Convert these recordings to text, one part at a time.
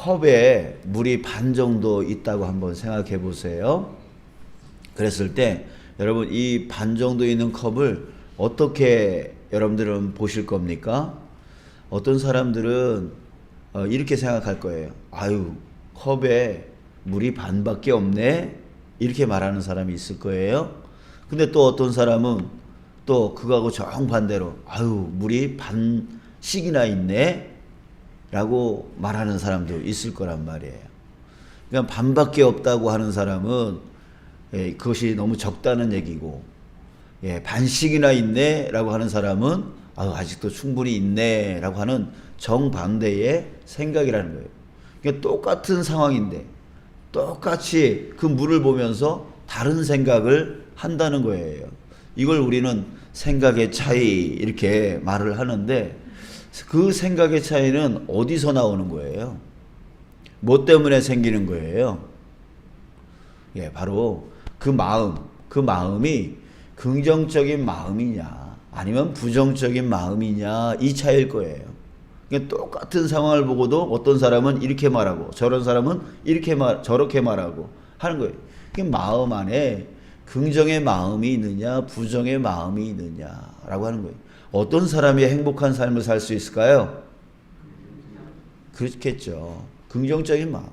컵에 물이 반 정도 있다고 한번 생각해 보세요. 그랬을 때 여러분 이 반 정도 있는 컵을 어떻게 여러분들은 보실 겁니까? 어떤 사람들은 이렇게 생각할 거예요. 아유, 컵에 물이 반밖에 없네? 이렇게 말하는 사람이 있을 거예요. 근데 또 어떤 사람은 또 그거하고 정반대로 아유, 물이 반씩이나 있네? 라고 말하는 사람도 있을 거란 말이에요. 그냥 반밖에 없다고 하는 사람은 그것이 너무 적다는 얘기고, 반씩이나 있네 라고 하는 사람은 아직도 충분히 있네 라고 하는 정반대의 생각이라는 거예요. 그러니까 똑같은 상황인데 똑같이 그 물을 보면서 다른 생각을 한다는 거예요. 이걸 우리는 생각의 차이 이렇게 말을 하는데, 그 생각의 차이는 어디서 나오는 거예요? 뭐 때문에 생기는 거예요? 바로 그 마음이 긍정적인 마음이냐 아니면 부정적인 마음이냐, 이 차이일 거예요. 그러니까 똑같은 상황을 보고도 어떤 사람은 이렇게 말하고 저런 사람은 저렇게 말하고 하는 거예요. 그 마음 안에 긍정의 마음이 있느냐 부정의 마음이 있느냐라고 하는 거예요. 어떤 사람이 행복한 삶을 살 수 있을까요? 그렇겠죠. 긍정적인 마음.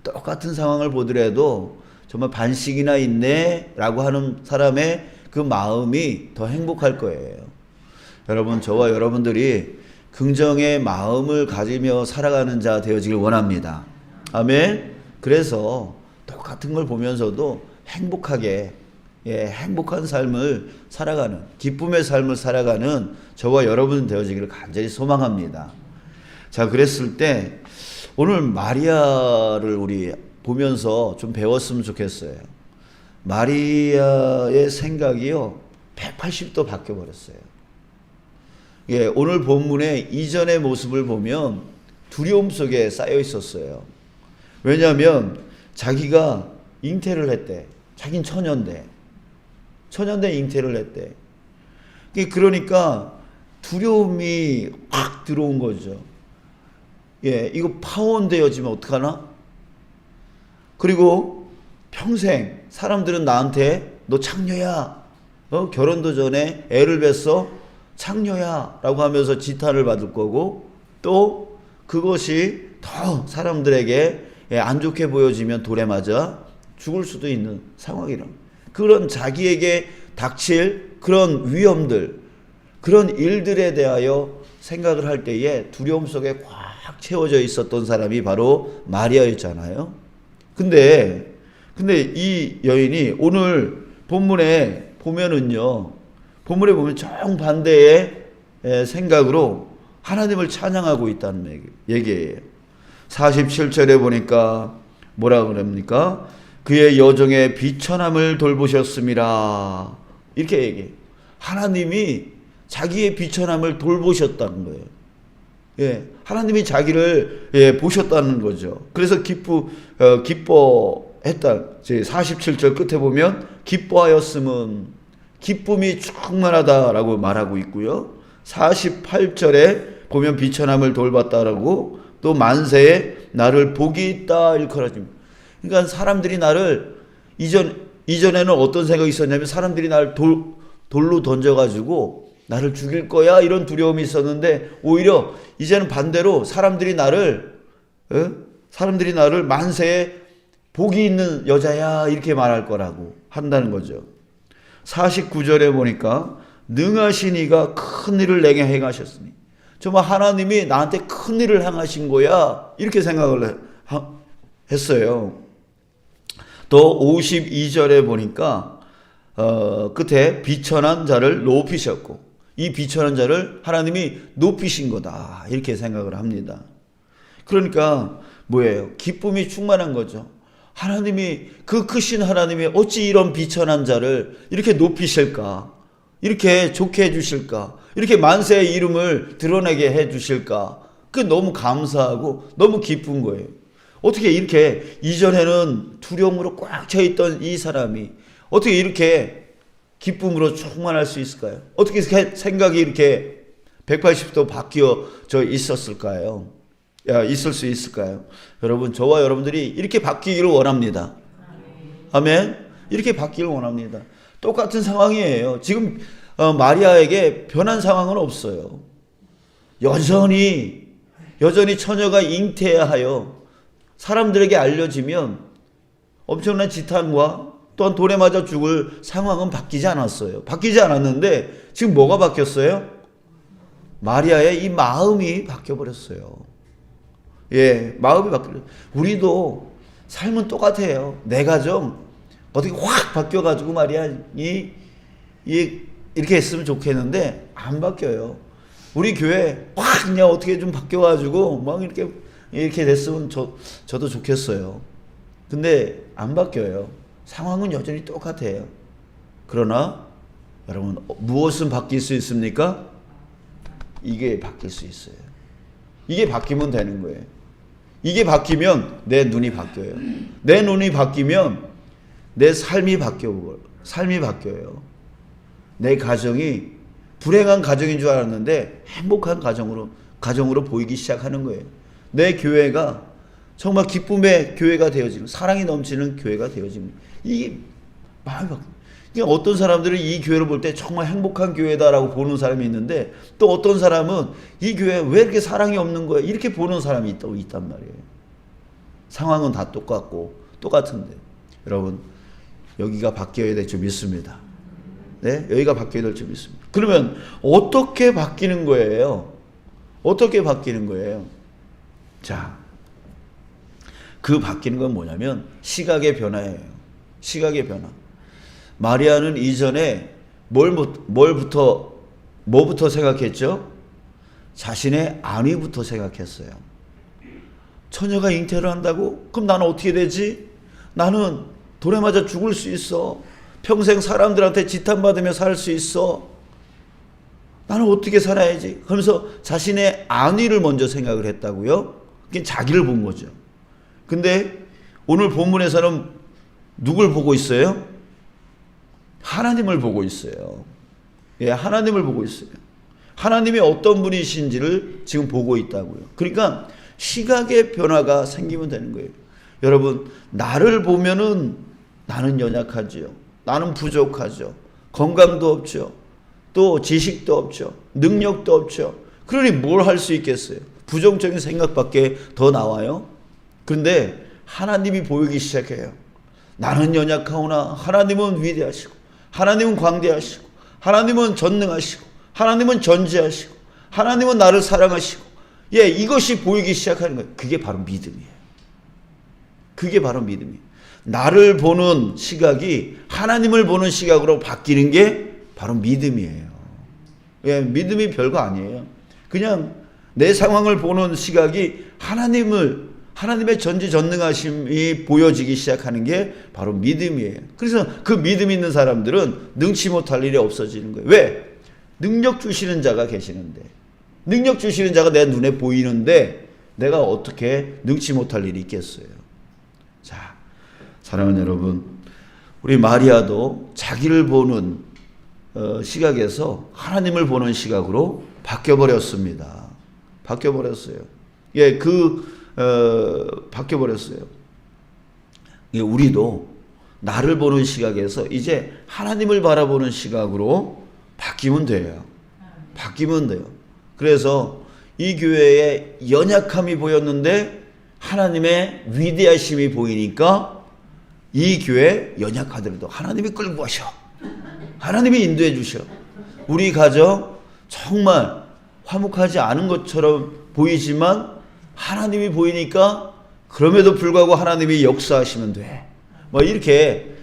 똑같은 상황을 보더라도 정말 반씩이나 있네 라고 하는 사람의 그 마음이 더 행복할 거예요. 여러분, 저와 여러분들이 긍정의 마음을 가지며 살아가는 자 되어지길 원합니다. 아멘. 그래서 똑같은 걸 보면서도 행복하게, 행복한 삶을 살아가는, 기쁨의 삶을 살아가는 저와 여러분 되어지기를 간절히 소망합니다. 자, 그랬을 때 오늘 마리아를 우리 보면서 좀 배웠으면 좋겠어요. 마리아의 생각이요 180도 바뀌어 버렸어요. 오늘 본문의 이전의 모습을 보면 두려움 속에 쌓여 있었어요. 왜냐하면 자기가 잉태를 했대. 자긴 처녀인데 잉태를 했대. 그러니까 두려움이 확 들어온 거죠. 이거 파혼되어지면 어떡하나? 그리고 평생 사람들은 나한테 너 창녀야, 결혼도 전에 애를 뱄어, 창녀야 라고 하면서 지탄을 받을 거고, 또 그것이 더 사람들에게 안 좋게 보여지면 돌에 맞아 죽을 수도 있는 상황이란, 그런 자기에게 닥칠 그런 위험들, 그런 일들에 대하여 생각을 할 때에 두려움 속에 꽉 채워져 있었던 사람이 바로 마리아였잖아요. 근데 이 여인이 오늘 본문에 보면은요, 본문에 보면 정반대의 생각으로 하나님을 찬양하고 있다는 얘기예요. 47절에 보니까 뭐라 그럽니까? 그의 여종의 비천함을 돌보셨습니다. 이렇게 얘기해요. 하나님이 자기의 비천함을 돌보셨다는 거예요. 하나님이 자기를 보셨다는 거죠. 그래서 기뻐했다. 47절 끝에 보면 기뻐하였음은 기쁨이 충만하다라고 말하고 있고요. 48절에 보면 비천함을 돌봤다라고, 또 만세에 나를 복이 있다 일컬어집니다. 그러니까 사람들이 나를 이전에는 어떤 생각이 있었냐면 사람들이 나를 돌로 던져가지고 나를 죽일 거야 이런 두려움이 있었는데, 오히려 이제는 반대로 사람들이 나를 만세에 복이 있는 여자야 이렇게 말할 거라고 한다는 거죠. 49절에 보니까 능하신 이가 큰 일을 내게 행하셨으니, 정말 하나님이 나한테 큰 일을 행하신 거야 이렇게 생각을 했어요. 또 52절에 보니까 끝에 비천한 자를 높이셨고, 이 비천한 자를 하나님이 높이신 거다 이렇게 생각을 합니다. 그러니까 뭐예요? 기쁨이 충만한 거죠. 하나님이, 그 크신 하나님이 어찌 이런 비천한 자를 이렇게 높이실까, 이렇게 좋게 해주실까, 이렇게 만세의 이름을 드러내게 해주실까, 그 너무 감사하고 너무 기쁜 거예요. 어떻게 이렇게 이전에는 두려움으로 꽉 차있던 이 사람이 어떻게 이렇게 기쁨으로 충만할 수 있을까요? 어떻게 생각이 이렇게 180도 바뀌어져 있었을까요? 있을 수 있을까요? 여러분, 저와 여러분들이 이렇게 바뀌기를 원합니다. 아멘. 이렇게 바뀌기를 원합니다. 똑같은 상황이에요. 지금 마리아에게 변한 상황은 없어요. 여전히 처녀가 잉태하여 사람들에게 알려지면 엄청난 지탄과 또한 돌에 맞아 죽을 상황은 바뀌지 않았어요. 바뀌지 않았는데 지금 뭐가 바뀌었어요? 마리아의 이 마음이 바뀌어버렸어요. 예, 마음이 바뀌어요. 우리도 삶은 똑같아요. 내 가정 어떻게 확 바뀌어가지고 말이야, 이렇게 했으면 좋겠는데 안 바뀌어요. 우리 교회 확 그냥 어떻게 좀 바뀌어가지고 막 이렇게 됐으면 저도 좋겠어요. 근데 안 바뀌어요. 상황은 여전히 똑같아요. 그러나 여러분, 무엇은 바뀔 수 있습니까? 이게 바뀔 수 있어요. 이게 바뀌면 되는 거예요. 이게 바뀌면 내 눈이 바뀌어요. 내 눈이 바뀌면 내 삶이 바뀌어요. 내 가정이 불행한 가정인 줄 알았는데 행복한 가정으로 보이기 시작하는 거예요. 내 교회가 정말 기쁨의 교회가 되어지는, 사랑이 넘치는 교회가 되어지는, 이게 마음이 바뀌어요. 그러니까 어떤 사람들은 이 교회를 볼 때 정말 행복한 교회다라고 보는 사람이 있는데, 또 어떤 사람은 이 교회 왜 이렇게 사랑이 없는 거야? 이렇게 보는 사람이 있단 말이에요. 상황은 다 똑같은데. 여러분, 여기가 바뀌어야 될 줄 믿습니다. 네? 여기가 바뀌어야 될 줄 믿습니다. 그러면 어떻게 바뀌는 거예요? 어떻게 바뀌는 거예요? 자, 그 바뀌는 건 뭐냐면 시각의 변화예요. 시각의 변화. 마리아는 이전에 뭐부터 생각했죠? 자신의 안위부터 생각했어요. 처녀가 잉태를 한다고? 그럼 나는 어떻게 되지? 나는 돌에 맞아 죽을 수 있어. 평생 사람들한테 지탄받으며 살 수 있어. 나는 어떻게 살아야지? 그러면서 자신의 안위를 먼저 생각을 했다고요? 그게 자기를 본 거죠. 근데 오늘 본문에서는 누굴 보고 있어요? 하나님을 보고 있어요. 예, 하나님을 보고 있어요. 하나님이 어떤 분이신지를 지금 보고 있다고요. 그러니까 시각의 변화가 생기면 되는 거예요. 여러분, 나를 보면은 나는 연약하지요. 나는 부족하죠. 건강도 없죠. 또 지식도 없죠. 능력도 없죠. 그러니 뭘 할 수 있겠어요? 부정적인 생각밖에 더 나와요. 그런데 하나님이 보이기 시작해요. 나는 연약하오나 하나님은 위대하시고, 하나님은 광대하시고, 하나님은 전능하시고, 하나님은 전지하시고, 하나님은 나를 사랑하시고, 예, 이것이 보이기 시작하는 거예요. 그게 바로 믿음이에요. 그게 바로 믿음이에요. 나를 보는 시각이 하나님을 보는 시각으로 바뀌는 게 바로 믿음이에요. 예, 믿음이 별거 아니에요. 그냥 내 상황을 보는 시각이 하나님의 전지전능하심이 보여지기 시작하는 게 바로 믿음이에요. 그래서 그 믿음 있는 사람들은 능치 못할 일이 없어지는 거예요. 왜? 능력 주시는 자가 계시는데, 능력 주시는 자가 내 눈에 보이는데 내가 어떻게 능치 못할 일이 있겠어요? 자, 사랑하는 여러분, 우리 마리아도 자기를 보는 시각에서 하나님을 보는 시각으로 바뀌어버렸습니다. 바뀌어버렸어요. 예, 바뀌어버렸어요. 예, 우리도 나를 보는 시각에서 이제 하나님을 바라보는 시각으로 바뀌면 돼요. 바뀌면 돼요. 그래서 이 교회에 연약함이 보였는데 하나님의 위대하심이 보이니까 이 교회 연약하더라도 하나님이 끌고 가셔. 하나님이 인도해 주셔. 우리 가정 정말 화목하지 않은 것처럼 보이지만 하나님이 보이니까 그럼에도 불구하고 하나님이 역사하시면 돼. 뭐 이렇게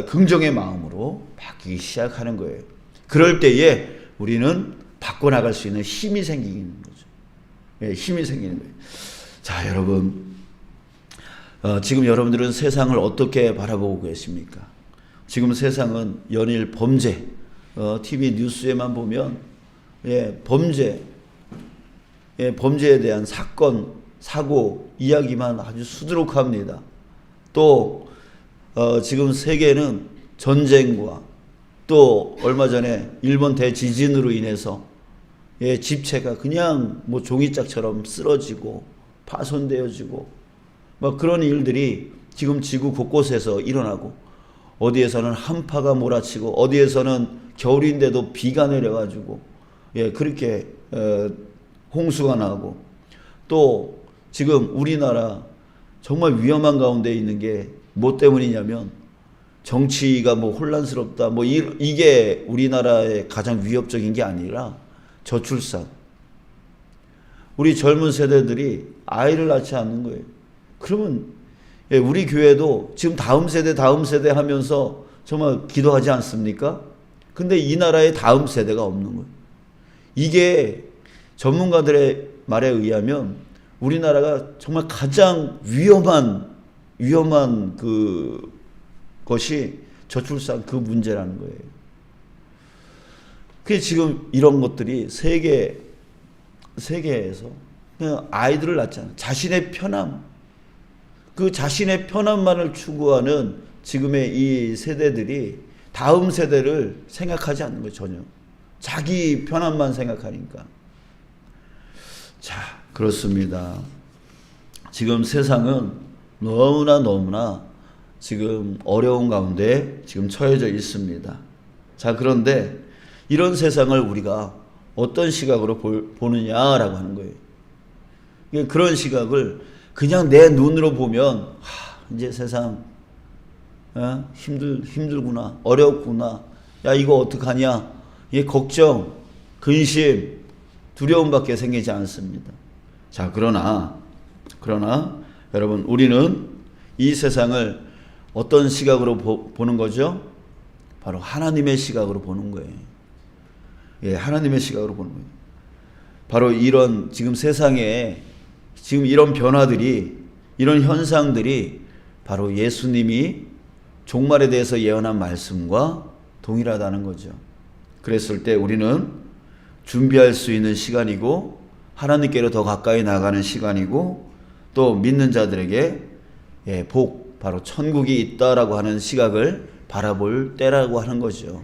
긍정의 마음으로 바뀌기 시작하는 거예요. 그럴 때에 우리는 바꿔나갈 수 있는 힘이 생기는 거죠. 예, 힘이 생기는 거예요. 자, 여러분, 지금 여러분들은 세상을 어떻게 바라보고 계십니까? 지금 세상은 연일 범죄, TV 뉴스에만 보면 범죄에 대한 사건, 사고 이야기만 아주 수두룩합니다. 또 지금 세계는 전쟁과 또 얼마 전에 일본 대지진으로 인해서 집체가 그냥 뭐 종이짝처럼 쓰러지고 파손되어지고 뭐 그런 일들이 지금 지구 곳곳에서 일어나고, 어디에서는 한파가 몰아치고 어디에서는 겨울인데도 비가 내려가지고 그렇게 홍수가 나고, 또 지금 우리나라 정말 위험한 가운데 있는 게 뭐 때문이냐면 정치가 뭐 혼란스럽다 뭐 이게 우리나라의 가장 위협적인 게 아니라 저출산. 우리 젊은 세대들이 아이를 낳지 않는 거예요. 그러면 우리 교회도 지금 다음 세대 하면서 정말 기도하지 않습니까? 근데 이 나라에 다음 세대가 없는 거예요. 이게 전문가들의 말에 의하면 우리나라가 정말 가장 위험한 것이 저출산 그 문제라는 거예요. 그게 지금 이런 것들이 세계에서 그냥 아이들을 낳잖아. 자신의 편함, 그 자신의 편함만을 추구하는 지금의 이 세대들이 다음 세대를 생각하지 않는 거예요. 전혀. 자기 편함만 생각하니까. 자, 그렇습니다. 지금 세상은 너무나 지금 어려운 가운데 지금 처해져 있습니다. 자, 그런데 이런 세상을 우리가 어떤 시각으로 보느냐라고 하는 거예요. 그런 시각을 그냥 내 눈으로 보면 이제 세상 힘들구나, 어렵구나, 야 이거 어떡하냐, 이게 걱정, 근심, 두려움밖에 생기지 않습니다. 자, 그러나 여러분, 우리는 이 세상을 어떤 시각으로 보는 거죠? 바로 하나님의 시각으로 보는 거예요. 하나님의 시각으로 보는 거예요. 바로 이런 지금 세상에 지금 이런 변화들이, 이런 현상들이 바로 예수님이 종말에 대해서 예언한 말씀과 동일하다는 거죠. 그랬을 때 우리는 준비할 수 있는 시간이고, 하나님께로 더 가까이 나가는 시간이고, 또 믿는 자들에게 복, 바로 천국이 있다라고 하는 시각을 바라볼 때라고 하는 거죠.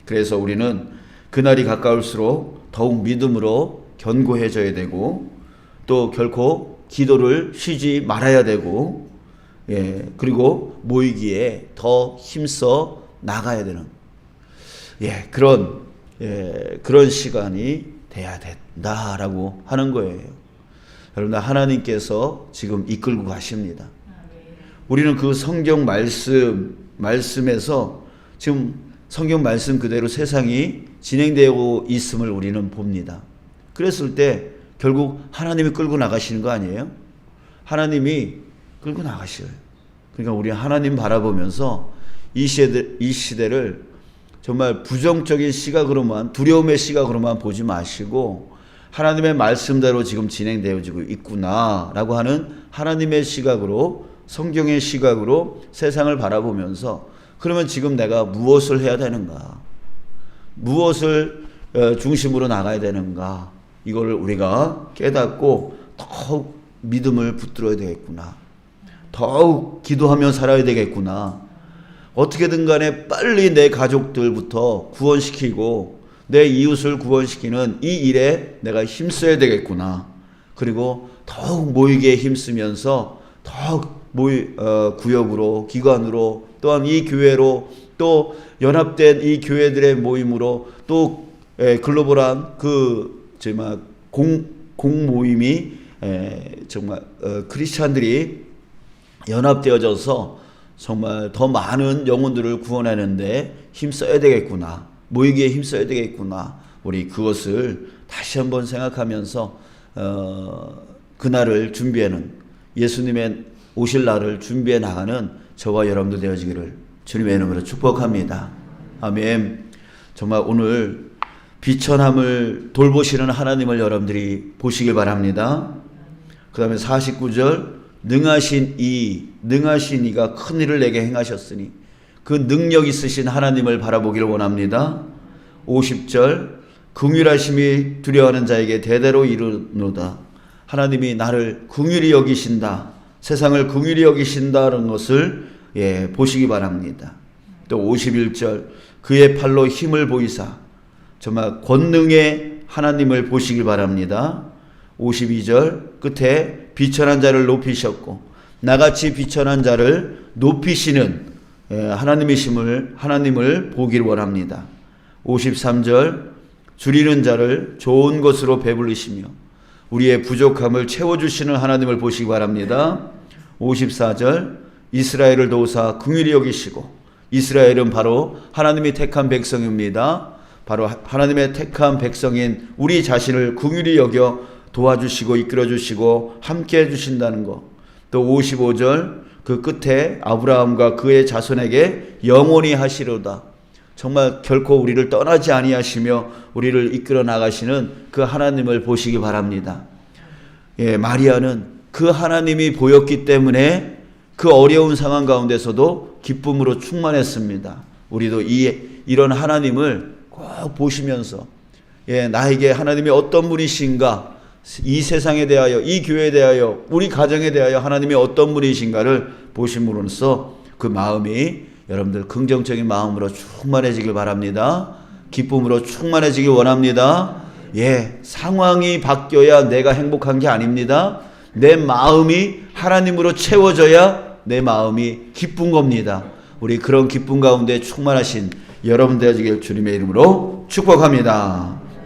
그래서 우리는 그날이 가까울수록 더욱 믿음으로 견고해져야 되고, 또 결코 기도를 쉬지 말아야 되고, 그리고 모이기에 더 힘써 나가야 되는 그런 시간이 돼야 된다라고 하는 거예요. 여러분, 하나님께서 지금 이끌고 가십니다. 우리는 그 성경 말씀에서 지금 성경 말씀 그대로 세상이 진행되고 있음을 우리는 봅니다. 그랬을 때 결국 하나님이 끌고 나가시는 거 아니에요? 하나님이 끌고 나가셔요. 그러니까 우리 하나님 바라보면서 이 시대를 정말 부정적인 시각으로만, 두려움의 시각으로만 보지 마시고, 하나님의 말씀대로 지금 진행되어지고 있구나라고 하는 하나님의 시각으로, 성경의 시각으로 세상을 바라보면서, 그러면 지금 내가 무엇을 해야 되는가, 무엇을 중심으로 나가야 되는가, 이걸 우리가 깨닫고 더욱 믿음을 붙들어야 되겠구나, 더욱 기도하며 살아야 되겠구나, 어떻게든 간에 빨리 내 가족들부터 구원시키고 내 이웃을 구원시키는 이 일에 내가 힘써야 되겠구나. 그리고 더욱 모이기에 힘쓰면서 더욱 구역으로, 기관으로, 또한 이 교회로, 또 연합된 이 교회들의 모임으로, 또 글로벌한 정말 공모임이 정말 크리스찬들이 연합되어져서 정말 더 많은 영혼들을 구원하는데 힘써야 되겠구나, 모이기에 힘써야 되겠구나. 우리 그것을 다시 한번 생각하면서 그날을 준비하는, 예수님의 오실 날을 준비해 나가는 저와 여러분들 되어지기를 주님의 이름으로 축복합니다. 아멘. 정말 오늘 비천함을 돌보시는 하나님을 여러분들이 보시길 바랍니다. 그 다음에 49절, 능하신 이가 큰 일을 내게 행하셨으니 그 능력 있으신 하나님을 바라보기를 원합니다. 50절, 긍휼하심이 두려워하는 자에게 대대로 이르노다. 하나님이 나를 긍휼히 여기신다, 세상을 긍휼히 여기신다는 것을 보시기 바랍니다. 또 51절, 그의 팔로 힘을 보이사, 정말 권능의 하나님을 보시길 바랍니다. 52절 끝에 비천한 자를 높이셨고 나같이 비천한 자를 높이시는 하나님을 보기를 원합니다. 53절 줄이는 자를 좋은 것으로 배불리시며 우리의 부족함을 채워주시는 하나님을 보시기 바랍니다. 54절 이스라엘을 도우사 긍휼히 여기시고 이스라엘은 바로 하나님이 택한 백성입니다. 바로 하나님의 택한 백성인 우리 자신을 긍휼히 여겨 도와주시고 이끌어주시고 함께 해주신다는 것. 또 55절 그 끝에 아브라함과 그의 자손에게 영원히 하시로다. 정말 결코 우리를 떠나지 아니하시며 우리를 이끌어 나가시는 그 하나님을 보시기 바랍니다. 마리아는 그 하나님이 보였기 때문에 그 어려운 상황 가운데서도 기쁨으로 충만했습니다. 우리도 이런 하나님을 꼭 보시면서 나에게 하나님이 어떤 분이신가, 이 세상에 대하여, 이 교회에 대하여, 우리 가정에 대하여 하나님이 어떤 분이신가를 보심으로써 그 마음이 여러분들 긍정적인 마음으로 충만해지길 바랍니다. 기쁨으로 충만해지길 원합니다. 상황이 바뀌어야 내가 행복한 게 아닙니다. 내 마음이 하나님으로 채워져야 내 마음이 기쁜 겁니다. 우리 그런 기쁨 가운데 충만하신 여러분 되어지길 주님의 이름으로 축복합니다.